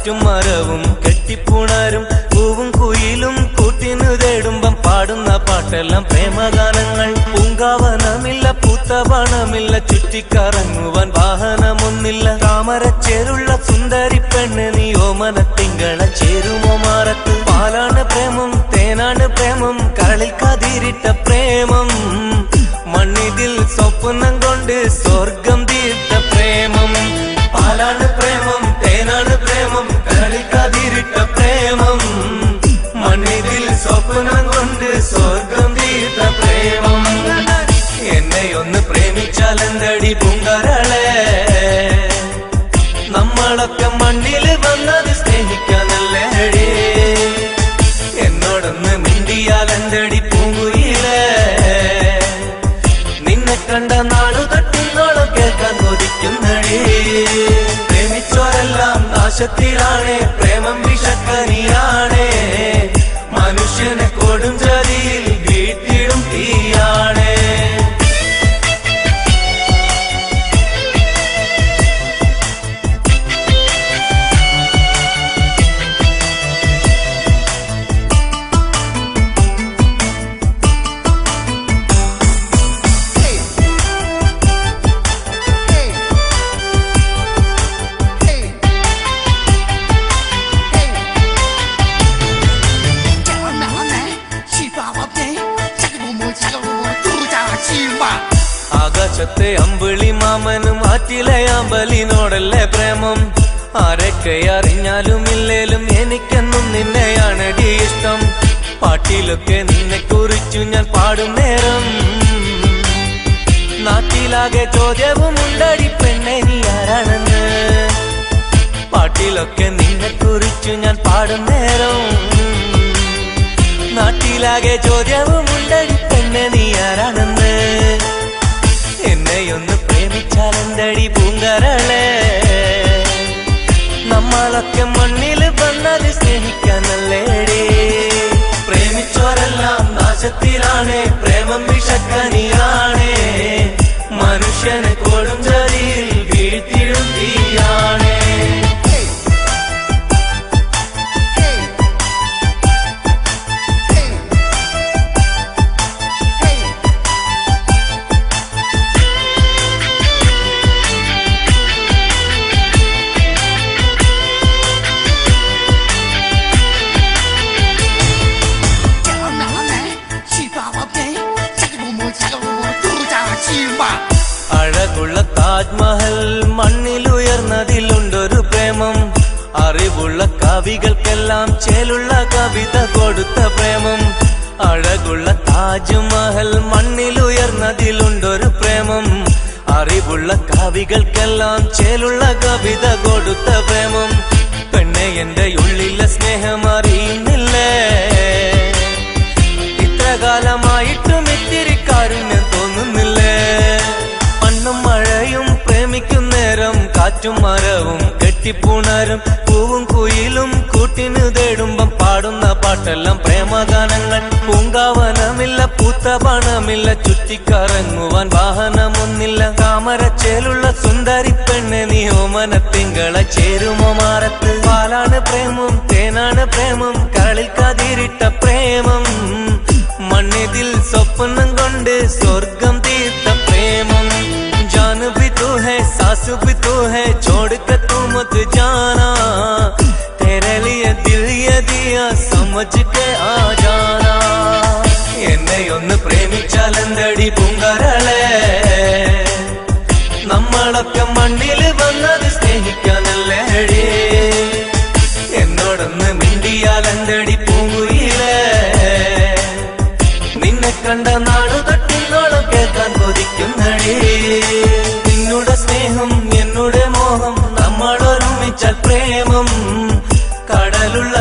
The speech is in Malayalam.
കാറ്റും മരവും കെട്ടിപ്പുണരും പൂവും കുയിലും കൂട്ടിനു തേടുമ്പം പാടുന്ന പാട്ടെല്ലാം പ്രേമഗാനങ്ങൾ. പൂങ്കാവനമില്ല പൂത്തവണമില്ല ചുറ്റിക്കറങ്ങുവാൻ വാഹനമൊന്നില്ല. താമരച്ചേരുള്ള സുന്ദരി പെണ്ണ് നീ ഓമന തിങ്കള ചേരുമോ മാറത്ത്. പാലാണ് പ്രേമം തേനാണ് പ്രേമം കരളിൽ കതിരിട്ട പ്രേമം. മണ്ണിതിൽ സ്വപ്നം കൊണ്ട് സ്വർഗം തീർത്ത പ്രേമം. പാലാണ് പ്രേമം തേനാണ് പ്രേമം കരളിൽ കതിരിട്ട പ്രേമം. മണ്ണിതിൽ സ്വപ്നം കൊണ്ട് സ്വർഗം തീർത്ത പ്രേമം. എന്നെയൊന്ന് പ്രേമിച്ചാലെന്തടി പൂങ്കരളെ. നമ്മളൊക്കെ മണ്ണിൽ വന്നത് സ്നേഹിക്കാനല്ലേടി. എന്നോടൊന്ന് മിണ്ടിയാലെന്തടി പൂങ്കുയിലേ. നിന്നെ കണ്ട നാളു തട്ടിന്നോളം കേൾക്കാൻ കൊതിക്കുന്നടി. പ്രേമിച്ചോരെല്ലാം നാശത്തിലാണേ പ്രേമം വിഷക്കനിയാണേ. മനുഷ്യനെ കൊടും ചതിയിൽ വീട്ടിടും തീയാണേ. ആകാശത്തെ അമ്പിളി മാമനും ആറ്റിലെ അമ്പലിനോടല്ലേ പ്രേമം. ആരൊക്കെ അറിഞ്ഞാലും ഇല്ലേലും എനിക്കെന്നും നിന്നെയാണടി ഇഷ്ടം. പാട്ടിലൊക്കെ നിന്നെ കുറിച്ചു ഞാൻ പാടും നേരം നാട്ടിലാകെ ചോദ്യവും ഉണ്ടടി പെണ്ണെ നീ ആരാണെന്ന്. പാട്ടിലൊക്കെ നിന്നെ കുറിച്ചു ഞാൻ പാടും നേരം നാട്ടിലാകെ ചോദ്യവും ഉണ്ടടി പെണ്ണെ നീ ആരാണെന്ന്. എന്നെയൊന്ന് പ്രേമിച്ചാലെന്തടി പൂങ്കരളെ. നമ്മളൊക്കെ മണ്ണിൽ വന്നത് സ്നേഹിക്കാനല്ലേടി. പ്രേമിച്ചോരെല്ലാം നാശത്തിലാണേ പ്രേമം വിഷക്കനിയാണേ. മനുഷ്യനെ കൊടും ചതിയിൽ വീഴ്ത്തിടും തീയാണേ. അഴകുള്ള താജ്മഹൽ മണ്ണിലുയർന്നതിലുണ്ടൊരു പ്രേമം. അറിവുള്ള കവികൾക്കെല്ലാം ചേലുള്ള കവിത കൊടുത്ത പ്രേമം. അഴകുള്ള താജ്മഹൽ മണ്ണിലുയർന്നതിലുണ്ടൊരു പ്രേമം. അറിവുള്ള കവികൾക്കെല്ലാം ചേലുള്ള കവിത കൊടുത്ത പ്രേമം. പെണ്ണെ എന്റെ ഉള്ളിലെ സ്നേഹം അറിയുന്നില്ലേ. ഇത്ര കാലമായിട്ടും ഇത്തിരി കാരുണ്യം തോന്നുന്നില്ലേ. മണ്ണും മഴയും പ്രേമിക്കും നേരം കാറ്റും മരവും കെട്ടിപ്പുണരും പൂവും കുയിലും കൂട്ടിനു തേടുമ്പം പാടുന്ന പാട്ടെല്ലാം പ്രേമഗാനങ്ങൾ. പൂങ്കാവനമില്ല പൂത്തപണമില്ല ചുറ്റിക്കറങ്ങുവാൻ വാഹനമൊന്നില്ല. താമരച്ചേലുള്ള സുന്ദരി പെണ്ണ് നീ ഓമന തിങ്കള ചേരുമോ മാറത്ത്. പാലാണ് പ്രേമം തേനാണ് പ്രേമം കരളിൽ കതിരിട്ട പ്രേമം. മണ്ണിതിൽ സ്വപ്നം കൊണ്ട് സ്വർഗം തീർത്ത പ്രേമം. जान भी तू है सास भी तू है छोड़ कर तू मत जाना. तेरे लिए दिल ये दिया समझ के आ जाना. എന്നെയൊന്ന് പ്രേമിച്ചാലെന്തടി പൂങ്കരളെ. നമ്മളൊക്കെ മണ്ണിൽ വന്നത് സ്നേഹിക്കാനല്ലേടി. എന്നോടൊന്ന് മിണ്ടിയാലെന്തടി പൂങ്കുയിലേ. നിന്നെ കണ്ട നാടു തട്ടിന്നോളം കേൾക്കാൻ കൊതിക്കുന്നടി. നിന്നുടെ സ്നേഹം എന്നോട് മോഹം നമ്മളൊരുമിച്ചാൽ പ്രേമം. കടലുള്ള